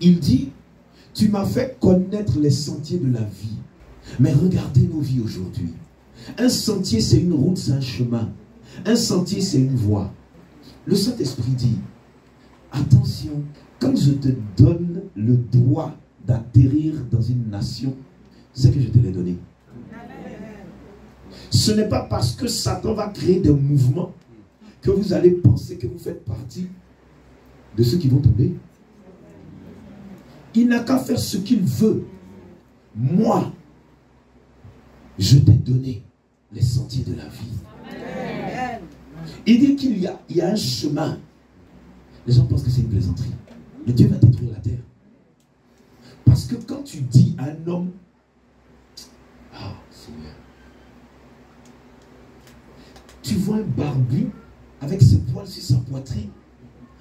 Il dit, tu m'as fait connaître les sentiers de la vie. Mais regardez nos vies aujourd'hui. Un sentier, c'est une route, c'est un chemin. Un sentier, c'est une voie. Le Saint-Esprit dit, attention, quand je te donne le droit d'atterrir dans une nation, c'est que je te l'ai donné. Ce n'est pas parce que Satan va créer des mouvements que vous allez penser que vous faites partie de ceux qui vont tomber. Il n'a qu'à faire ce qu'il veut. Moi, je t'ai donné les sentiers de la vie. Il dit qu'il y a un chemin. Les gens pensent que c'est une plaisanterie. Mais Dieu va détruire la terre. Parce que quand tu dis à un homme, ah Seigneur, tu vois un barbu avec ses poils sur sa poitrine,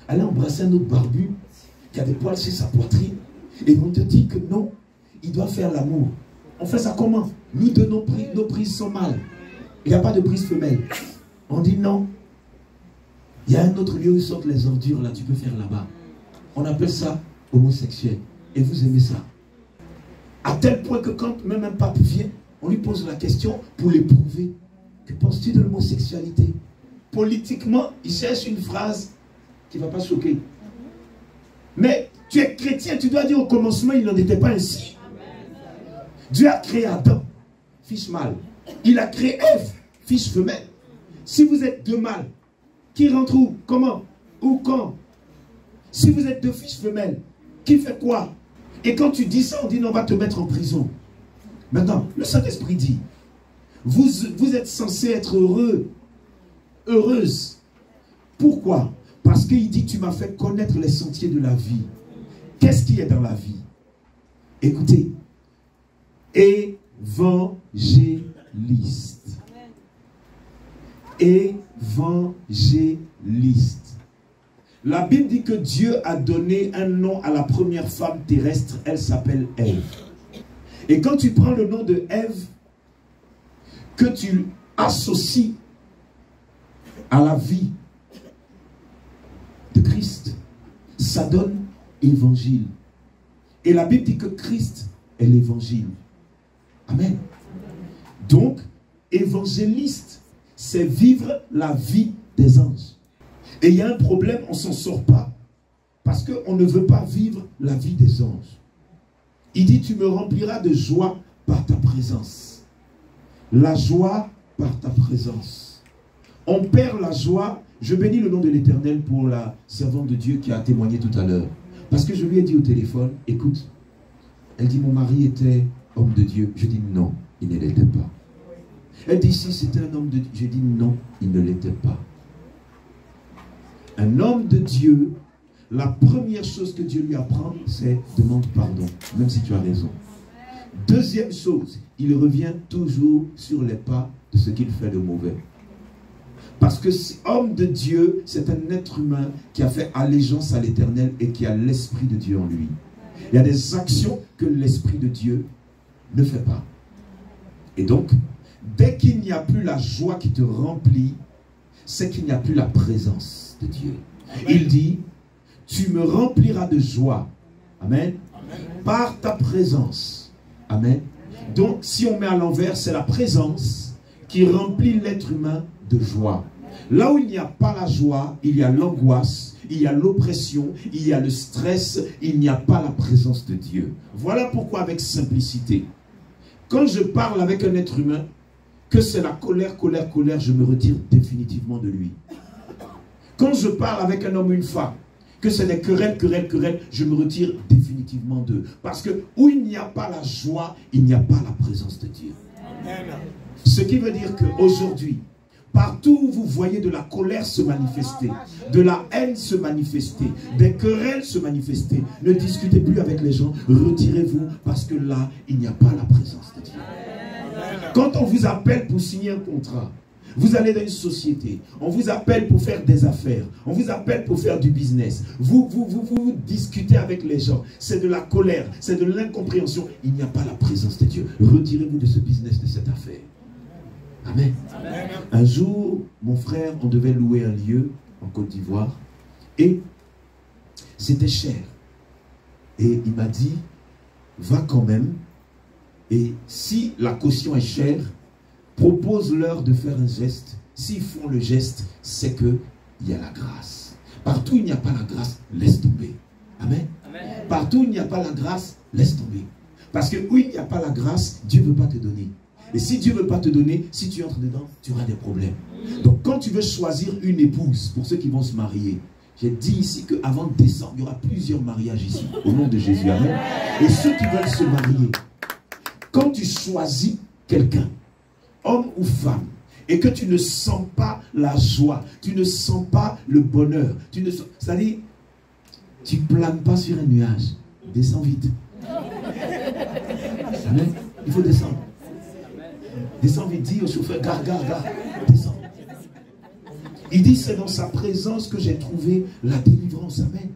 aller embrasser un autre barbu qui a des poils sur sa poitrine, et on te dit que non, il doit faire l'amour. On fait ça comment? Nous de nos prises sont mâles. Il n'y a pas de prise femelle. On dit non. Il y a un autre lieu où sortent les ordures, là, tu peux faire là-bas. On appelle ça homosexuel. Et vous aimez ça. À tel point que quand même un pape vient, on lui pose la question pour l'éprouver. Que penses-tu de l'homosexualité? Politiquement, il cherche une phrase qui ne va pas choquer. Mais tu es chrétien, tu dois dire au commencement, il n'en était pas ainsi. Dieu a créé Adam, fils mâle. Il a créé Ève, fils femelle. Si vous êtes deux mâles, qui rentre où? Comment? Où? Quand? Si vous êtes deux fils femelles, qui fait quoi? Et quand tu dis ça, on dit non, on va te mettre en prison. Maintenant, le Saint-Esprit dit, vous êtes censé être heureux, heureuse. Pourquoi? Parce qu'il dit, tu m'as fait connaître les sentiers de la vie. Qu'est-ce qui est dans la vie? Écoutez, évangéliste. Évangéliste. La Bible dit que Dieu a donné un nom à la première femme terrestre, elle s'appelle Ève. Et quand tu prends le nom de Ève, que tu associes à la vie de Christ, ça donne évangile. Et la Bible dit que Christ est l'évangile. Amen. Donc, évangéliste, c'est vivre la vie des anges. Et il y a un problème, on ne s'en sort pas. Parce qu'on ne veut pas vivre la vie des anges. Il dit, tu me rempliras de joie par ta présence. La joie par ta présence. On perd la joie. Je bénis le nom de l'Éternel pour la servante de Dieu qui a témoigné tout à l'heure. Parce que je lui ai dit au téléphone, écoute, elle dit, mon mari était homme de Dieu. Je dis, non, il ne l'était pas. Elle dit, si c'était un homme de Dieu. Je dis, non, il ne l'était pas. Un homme de Dieu, la première chose que Dieu lui apprend, c'est demande pardon, même si tu as raison. Deuxième chose, il revient toujours sur les pas de ce qu'il fait de mauvais. Parce que homme de Dieu, c'est un être humain qui a fait allégeance à l'Éternel et qui a l'Esprit de Dieu en lui. Il y a des actions que l'Esprit de Dieu ne fait pas. Et donc, dès qu'il n'y a plus la joie qui te remplit, c'est qu'il n'y a plus la présence de Dieu. Il dit, tu me rempliras de joie. Amen. Par ta présence. Amen. Donc, si on met à l'envers, c'est la présence qui remplit l'être humain de joie. Là où il n'y a pas la joie, il y a l'angoisse, il y a l'oppression, il y a le stress, il n'y a pas la présence de Dieu. Voilà pourquoi avec simplicité, quand je parle avec un être humain, que c'est la colère, colère, colère, je me retire définitivement de lui. Quand je parle avec un homme ou une femme, que c'est des querelles, querelles, querelles, je me retire définitivement d'eux. Parce que où il n'y a pas la joie, il n'y a pas la présence de Dieu. Ce qui veut dire qu'aujourd'hui, partout où vous voyez de la colère se manifester, de la haine se manifester, des querelles se manifester, ne discutez plus avec les gens, retirez-vous parce que là, il n'y a pas la présence de Dieu. Quand on vous appelle pour signer un contrat, vous allez dans une société, on vous appelle pour faire des affaires, on vous appelle pour faire du business, vous discutez avec les gens, c'est de la colère, c'est de l'incompréhension, il n'y a pas la présence de Dieu. Retirez-vous de ce business, de cette affaire. Amen. Amen. Un jour, mon frère, on devait louer un lieu en Côte d'Ivoire et c'était cher. Et il m'a dit, va quand même. Et si la caution est chère, propose-leur de faire un geste. S'ils font le geste, c'est qu'il y a la grâce. Partout où il n'y a pas la grâce, laisse tomber. Amen. Amen. Partout où il n'y a pas la grâce, laisse tomber. Parce que où il n'y a pas la grâce, Dieu ne veut pas te donner. Et si Dieu ne veut pas te donner, si tu entres dedans, tu auras des problèmes. Donc quand tu veux choisir une épouse, pour ceux qui vont se marier, j'ai dit ici qu'avant décembre, il y aura plusieurs mariages ici, au nom de Jésus. Amen. Et ceux qui veulent se marier, quand tu choisis quelqu'un, homme ou femme, et que tu ne sens pas la joie, tu ne sens pas le bonheur, c'est-à-dire, tu ne planes pas sur un nuage, descends vite. Amen. Il faut descendre. Descends vite, dis au chauffeur, garde, descends. Il dit, c'est dans sa présence que j'ai trouvé la délivrance. Amen.